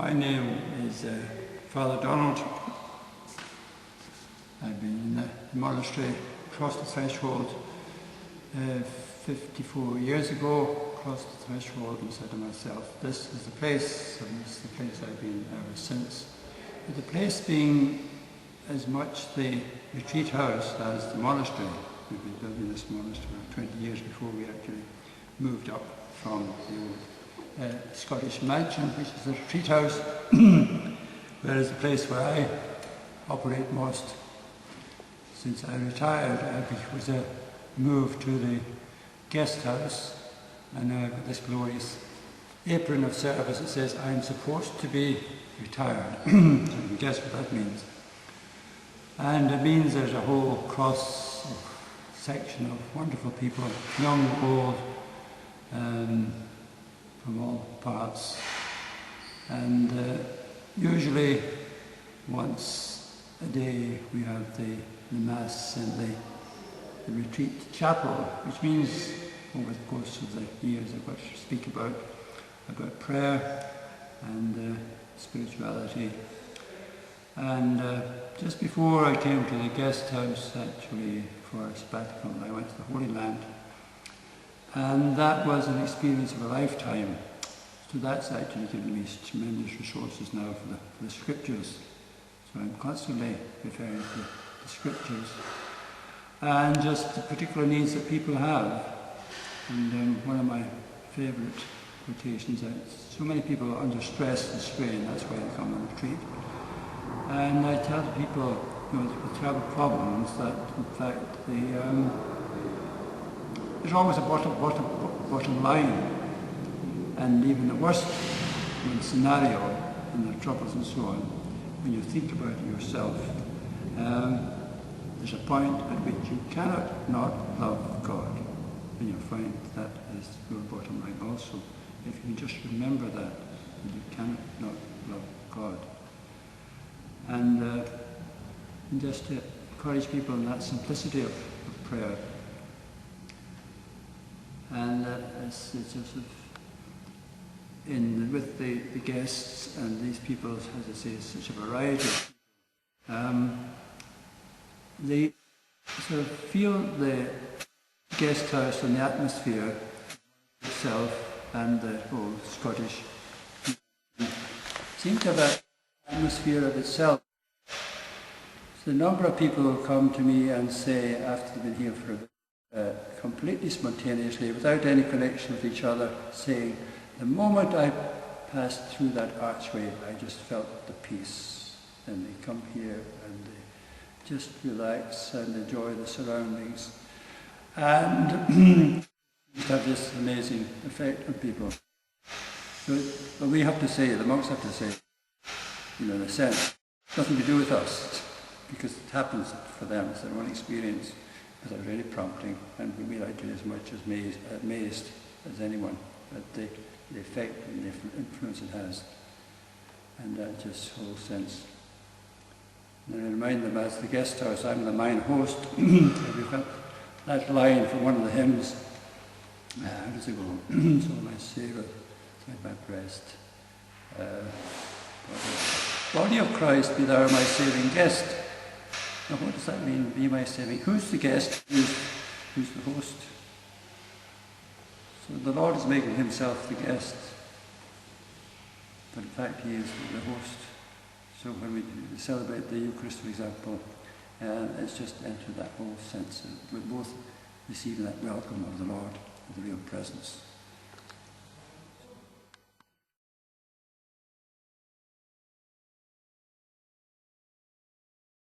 My name is Father Donald. I've been in the monastery across the threshold 54 years ago, crossed the threshold and said to myself, this is the place, and this is the place I've been ever since. But the place being as much the retreat house as the monastery. We've been building this monastery 20 years before we actually moved up from the old Scottish mansion, which is the retreat house, whereas the place where I operate most since I retired was a move to the guest house, and now I've got this glorious apron of service that says I'm supposed to be retired. So you can guess what that means. And it means there's a whole cross section of wonderful people, young, old, from all parts. And usually once a day we have the Mass in the retreat chapel, which means over the course of the years I've got to speak about prayer and spirituality. And just before I came to the guest house, actually, for a sabbatical, I went to the Holy Land. And that was an experience of a lifetime. So that's actually given me tremendous resources now for the scriptures. So I'm constantly referring to the scriptures and just the particular needs that people have. And one of my favourite quotations is, so many people are under stress and strain, that's why they come on retreat. And I tell the people, with terrible problems, that in fact there's always a bottom line, and even the worst scenario and the troubles and so on, when you think about it yourself, there's a point at which you cannot not love God, and you'll find that is your bottom line also. If you can just remember that you cannot not love God. And just to encourage people in that simplicity of prayer. And it's just with the guests and these people, as I say, such a variety. They sort of feel the guest house and the atmosphere itself and the whole Scottish seem to have an atmosphere of itself. So the number of people who come to me and say, after they've been here for a bit, completely spontaneously, without any connection with each other, saying, the moment I passed through that archway, I just felt the peace. And they come here and they just relax and enjoy the surroundings. And have this amazing effect on people. So, but we have to say, the monks have to say, in a sense, nothing to do with us, because it happens for them, it's their own experience, without really prompting, and we like to be as much as amazed as anyone at the effect and the influence it has, and that just whole sense. And I remind them, as the guest house, I'm the mine host. We've got that line from one of the hymns. How does it go? So my Saviour, inside my breast. Body of Christ, be thou my saving guest. Now what does that mean, be my saving? Who's the guest? Who's the host? So the Lord is making himself the guest, but in fact he is the host. So when we celebrate the Eucharist, for example, it's just entered that whole sense of we're both receiving that welcome of the Lord, of the real presence.